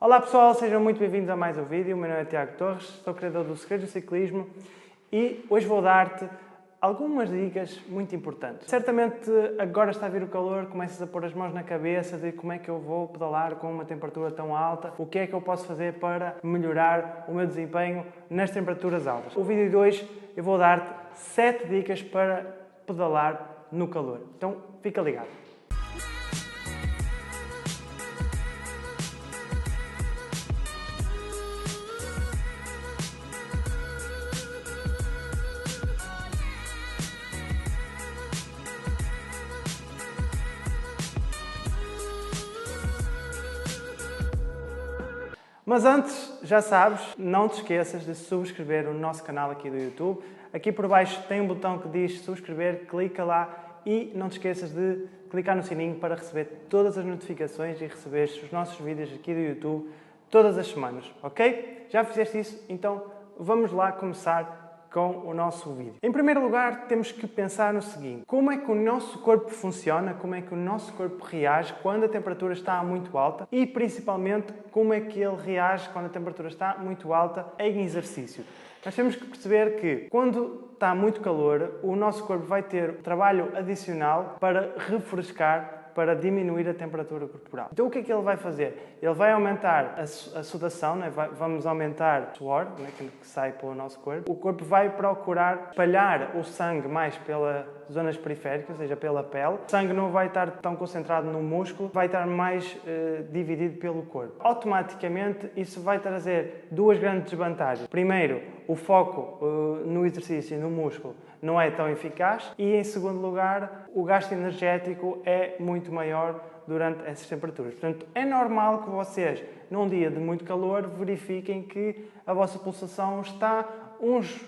Olá pessoal, sejam muito bem-vindos a mais um vídeo. O meu nome é Tiago Torres, sou criador do Segredos do Ciclismo e hoje vou dar-te algumas dicas muito importantes. Certamente agora está a vir o calor, começas a pôr as mãos na cabeça de como é que eu vou pedalar com uma temperatura tão alta, o que é que eu posso fazer para melhorar o meu desempenho nas temperaturas altas. O vídeo de hoje eu vou dar-te 7 dicas para pedalar no calor. Então fica ligado. Mas antes, já sabes, não te esqueças de subscrever o nosso canal aqui do YouTube. Aqui por baixo tem um botão que diz subscrever, clica lá e não te esqueças de clicar no sininho para receber todas as notificações e receber os nossos vídeos aqui do YouTube todas as semanas, ok? Já fizeste isso? Então vamos lá começar com o nosso vídeo. Em primeiro lugar, temos que pensar no seguinte: como é que o nosso corpo funciona, como é que o nosso corpo reage quando a temperatura está muito alta e, principalmente, como é que ele reage quando a temperatura está muito alta em exercício. Nós temos que perceber que, quando está muito calor, o nosso corpo vai ter trabalho adicional para refrescar, para diminuir a temperatura corporal. Então o que é que ele vai fazer? Ele vai aumentar a sudação, né? Vamos aumentar o suor, né? que sai pelo nosso corpo. O corpo vai procurar espalhar o sangue mais pelas zonas periféricas, ou seja, pela pele. O sangue não vai estar tão concentrado no músculo, vai estar mais dividido pelo corpo. Automaticamente isso vai trazer duas grandes desvantagens. Primeiro, o foco no exercício e no músculo não é tão eficaz e, em segundo lugar, o gasto energético é muito maior durante essas temperaturas. Portanto, é normal que vocês, num dia de muito calor, verifiquem que a vossa pulsação está uns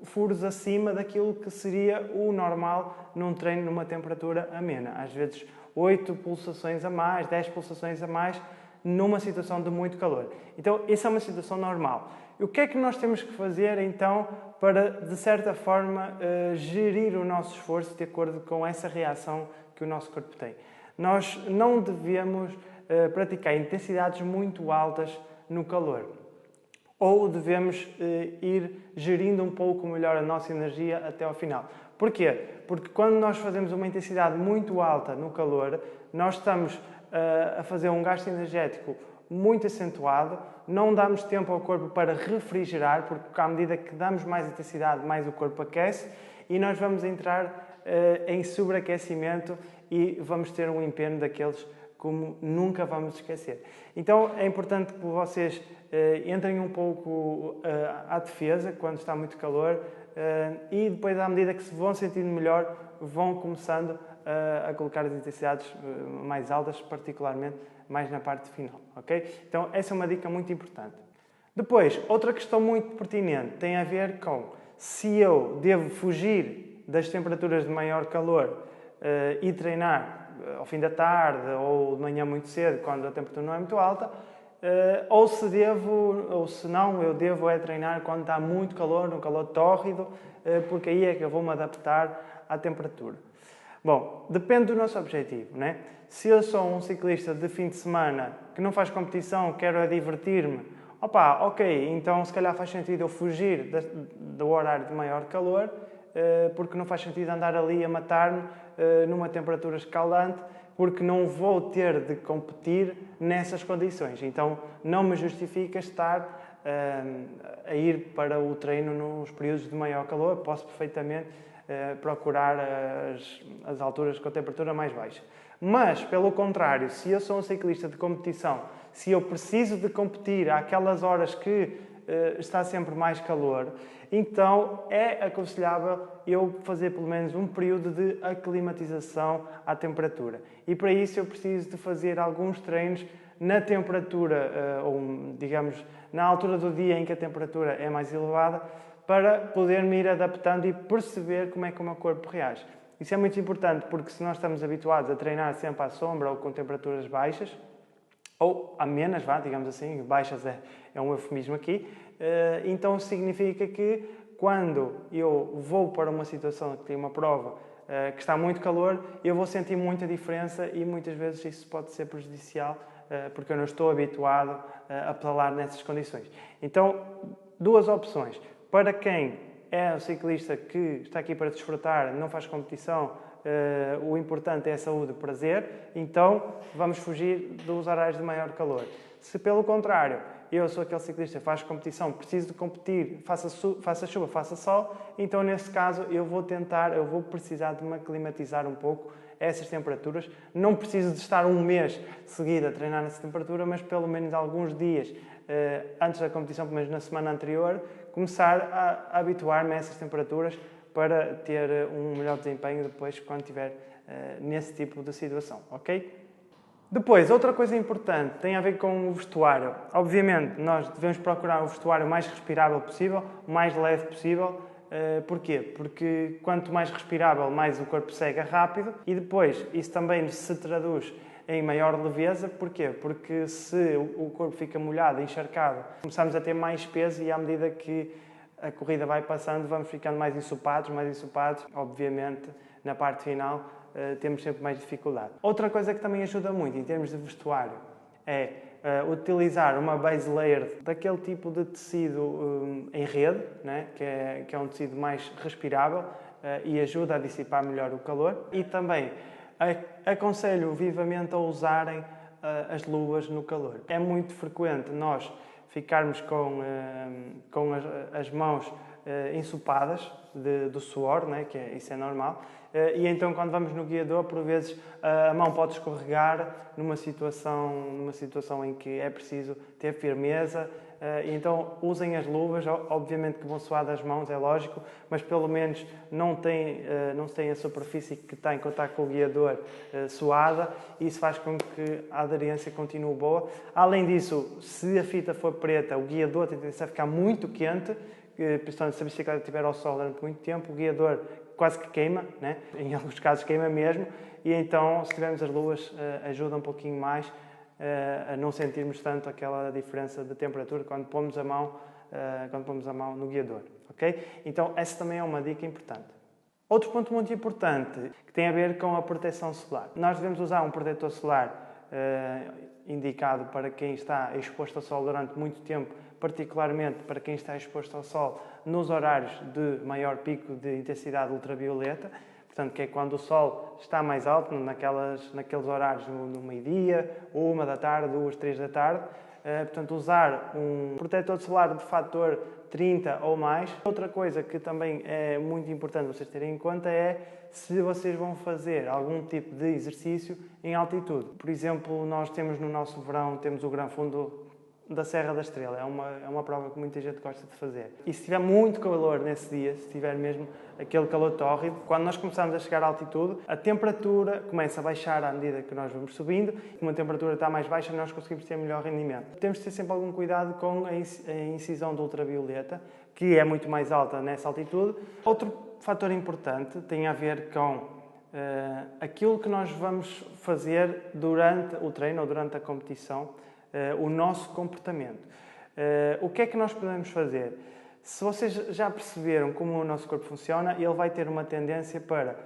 furos acima daquilo que seria o normal num treino numa temperatura amena. Às vezes 8 pulsações a mais, 10 pulsações a mais, numa situação de muito calor. Então, isso é uma situação normal. E o que é que nós temos que fazer, então, para, de certa forma, gerir o nosso esforço de acordo com essa reação que o nosso corpo tem? Nós não devemos praticar intensidades muito altas no calor. Ou devemos ir gerindo um pouco melhor a nossa energia até ao final. Porquê? Porque quando nós fazemos uma intensidade muito alta no calor, nós estamos a fazer um gasto energético muito acentuado, não damos tempo ao corpo para refrigerar, porque à medida que damos mais intensidade, mais o corpo aquece e nós vamos entrar em sobreaquecimento e vamos ter um empenho daqueles como nunca vamos esquecer. Então é importante que vocês entrem um pouco à defesa quando está muito calor e depois, à medida que se vão sentindo melhor, vão começando a colocar as intensidades mais altas, particularmente mais na parte final, ok? Então essa é uma dica muito importante. Depois, outra questão muito pertinente tem a ver com se eu devo fugir das temperaturas de maior calor e treinar ao fim da tarde ou de manhã muito cedo, quando a temperatura não é muito alta, ou se não, eu devo treinar quando está muito calor, um calor tórrido, porque aí é que eu vou me adaptar à temperatura. Bom, depende do nosso objetivo, né? Se eu sou um ciclista de fim de semana que não faz competição, quero divertir-me, ok, então se calhar faz sentido eu fugir do horário de maior calor, porque não faz sentido andar ali a matar-me numa temperatura escaldante, porque não vou ter de competir nessas condições. Então não me justifica estar a ir para o treino nos períodos de maior calor. Posso perfeitamente procurar as alturas com a temperatura mais baixa. Mas, pelo contrário, se eu sou um ciclista de competição, se eu preciso de competir àquelas horas que está sempre mais calor, então é aconselhável eu fazer pelo menos um período de aclimatização à temperatura. E para isso eu preciso de fazer alguns treinos na temperatura, ou digamos, na altura do dia em que a temperatura é mais elevada, para poder me ir adaptando e perceber como é que o meu corpo reage. Isso é muito importante porque se nós estamos habituados a treinar sempre à sombra ou com temperaturas baixas, ou amenas, digamos assim, baixas é um eufemismo aqui, então significa que quando eu vou para uma situação que tem uma prova que está muito calor, eu vou sentir muita diferença e muitas vezes isso pode ser prejudicial porque eu não estou habituado a pedalar nessas condições. Então, duas opções. Para quem é um ciclista que está aqui para desfrutar, não faz competição, o importante é a saúde e o prazer, então vamos fugir dos horários de maior calor. Se pelo contrário, eu sou aquele ciclista que faz competição, preciso de competir, faça chuva, faça sol, então nesse caso eu vou precisar de me aclimatizar um pouco a essas temperaturas. Não preciso de estar um mês seguido a treinar nessa temperatura, mas pelo menos alguns dias antes da competição, pelo menos na semana anterior, começar a habituar-me a essas temperaturas para ter um melhor desempenho depois quando estiver nesse tipo de situação, ok? Depois, outra coisa importante tem a ver com o vestuário. Obviamente, nós devemos procurar o vestuário mais respirável possível, o mais leve possível. Porquê? Porque quanto mais respirável, mais o corpo seca rápido e depois isso também se traduz em maior leveza. Porquê? Porque se o corpo fica molhado, encharcado, começamos a ter mais peso e à medida que a corrida vai passando, vamos ficando mais ensopados, obviamente, na parte final, temos sempre mais dificuldade. Outra coisa que também ajuda muito em termos de vestuário é utilizar uma base layer daquele tipo de tecido em rede, né? que é um tecido mais respirável e ajuda a dissipar melhor o calor. E também aconselho vivamente a usarem as luvas no calor. É muito frequente nós ficarmos com as mãos ensopadas do suor, né? Isso é normal. E então, quando vamos no guiador, por vezes a mão pode escorregar numa situação em que é preciso ter firmeza. E então, usem as luvas, obviamente que vão suar das mãos, é lógico, mas pelo menos não têm a superfície que está em contato com o guiador suada, e isso faz com que a aderência continue boa. Além disso, se a fita for preta, o guiador tem tendência a ficar muito quente, principalmente se a bicicleta estiver ao sol durante muito tempo, o guiador quase que queima, né? Em alguns casos queima mesmo, e então se tivermos as luvas ajuda um pouquinho mais a não sentirmos tanto aquela diferença de temperatura quando pomos a mão no guiador, ok? Então essa também é uma dica importante. Outro ponto muito importante que tem a ver com a proteção solar. Nós devemos usar um protetor solar indicado para quem está exposto ao sol durante muito tempo, particularmente para quem está exposto ao sol nos horários de maior pico de intensidade ultravioleta, portanto, que é quando o sol está mais alto, naqueles horários no meio-dia, 1 da tarde, 2, 3 da tarde. Portanto, usar um protetor solar de fator 30 ou mais. Outra coisa que também é muito importante vocês terem em conta é se vocês vão fazer algum tipo de exercício em altitude. Por exemplo, nós temos no nosso verão, temos o Gran Fundo da Serra da Estrela. É uma prova que muita gente gosta de fazer. E se tiver muito calor nesse dia, se tiver mesmo aquele calor tórrido, quando nós começamos a chegar à altitude, a temperatura começa a baixar à medida que nós vamos subindo. Como a temperatura está mais baixa, nós conseguimos ter melhor rendimento. Temos de ter sempre algum cuidado com a incisão do ultravioleta, que é muito mais alta nessa altitude. Outro fator importante tem a ver com aquilo que nós vamos fazer durante o treino ou durante a competição, o nosso comportamento. O que é que nós podemos fazer? Se vocês já perceberam como o nosso corpo funciona, ele vai ter uma tendência para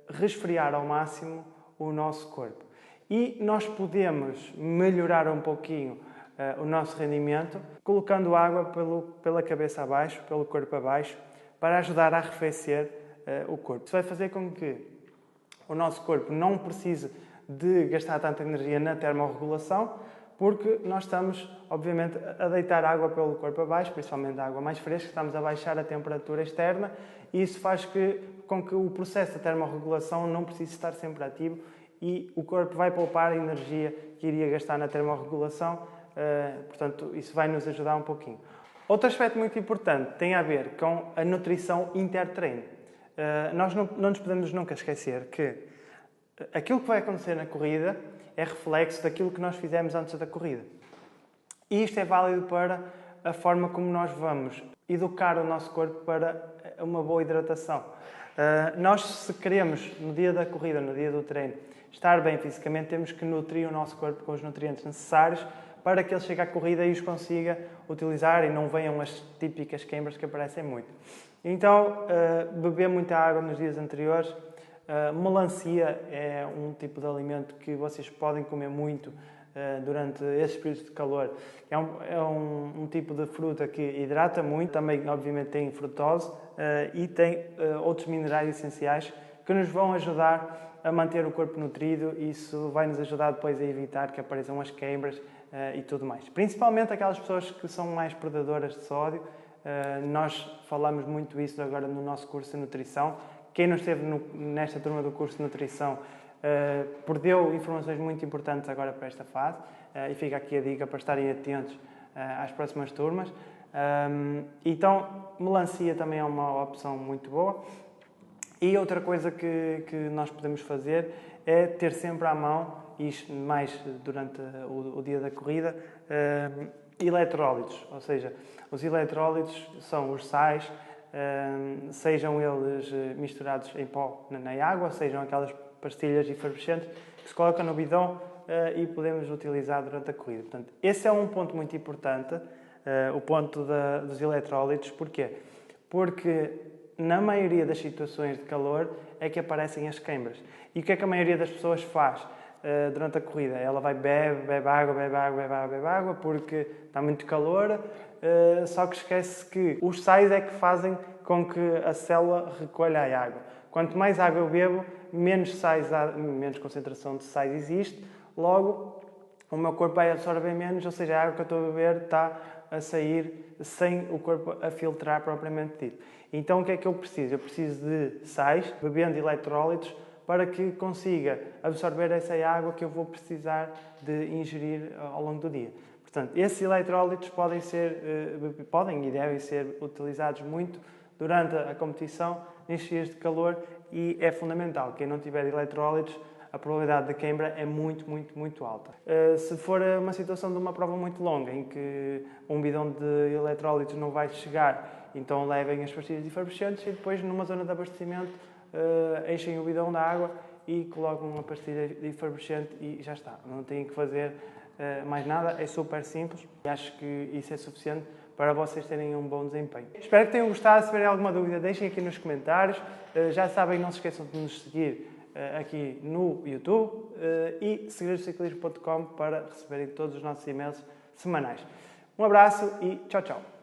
resfriar ao máximo o nosso corpo. E nós podemos melhorar um pouquinho o nosso rendimento colocando água pela cabeça abaixo, pelo corpo abaixo, para ajudar a arrefecer o corpo. Isso vai fazer com que o nosso corpo não precise de gastar tanta energia na termorregulação, porque nós estamos, obviamente, a deitar água pelo corpo abaixo, principalmente a água mais fresca, estamos a baixar a temperatura externa e isso faz com que o processo de termorregulação não precise estar sempre ativo e o corpo vai poupar a energia que iria gastar na termorregulação, portanto, isso vai nos ajudar um pouquinho. Outro aspecto muito importante tem a ver com a nutrição intertreino. Nós não nos podemos nunca esquecer que aquilo que vai acontecer na corrida é reflexo daquilo que nós fizemos antes da corrida. E isto é válido para a forma como nós vamos educar o nosso corpo para uma boa hidratação. Nós, se queremos, no dia da corrida, no dia do treino, estar bem fisicamente, temos que nutrir o nosso corpo com os nutrientes necessários para que ele chegue à corrida e os consiga utilizar e não venham as típicas queimbras que aparecem muito. Então, beber muita água nos dias anteriores. Melancia é um tipo de alimento que vocês podem comer muito durante esses períodos de calor. É um tipo de fruta que hidrata muito, também obviamente tem frutose e tem outros minerais essenciais que nos vão ajudar a manter o corpo nutrido e isso vai nos ajudar depois a evitar que apareçam as queimbras e tudo mais. Principalmente aquelas pessoas que são mais predadoras de sódio. Nós falamos muito isso agora no nosso curso de nutrição. Quem não esteve nesta turma do curso de nutrição perdeu informações muito importantes agora para esta fase e fica aqui a dica para estarem atentos às próximas turmas. Então, melancia também é uma opção muito boa. E outra coisa que nós podemos fazer é ter sempre à mão, e mais durante o dia da corrida, eletrólitos. Ou seja, os eletrólitos são os sais, sejam eles misturados em pó na água, sejam aquelas pastilhas efervescentes que se colocam no bidão e podemos utilizar durante a corrida. Portanto, esse é um ponto muito importante, o ponto dos eletrólitos. Porquê? Porque na maioria das situações de calor é que aparecem as queimbras. E o que é que a maioria das pessoas faz durante a corrida? Ela vai bebe água, porque está muito calor, só que esquece que os sais é que fazem com que a célula recolha a água. Quanto mais água eu bebo, menos concentração de sais existe, logo o meu corpo vai absorver menos, ou seja, a água que eu estou a beber está a sair sem o corpo a filtrar propriamente dito. Então o que é que eu preciso? Eu preciso de sais, bebendo eletrólitos, para que consiga absorver essa água que eu vou precisar de ingerir ao longo do dia. Portanto, esses eletrólitos podem e devem ser utilizados muito durante a competição, nestes dias de calor, e é fundamental. Quem não tiver eletrólitos, a probabilidade de queimbra é muito, muito, muito alta. Se for uma situação de uma prova muito longa, em que um bidão de eletrólitos não vai chegar, então levem as pastilhas efervescentes e depois, numa zona de abastecimento, enchem o bidão de água e colocam uma pastilha efervescente e já está. Não têm que fazer mais nada, é super simples e acho que isso é suficiente para vocês terem um bom desempenho. Espero que tenham gostado. Se tiverem alguma dúvida, deixem aqui nos comentários. Já sabem, não se esqueçam de nos seguir aqui no YouTube e segredosciclismo.com para receberem todos os nossos e-mails semanais. Um abraço e tchau, tchau!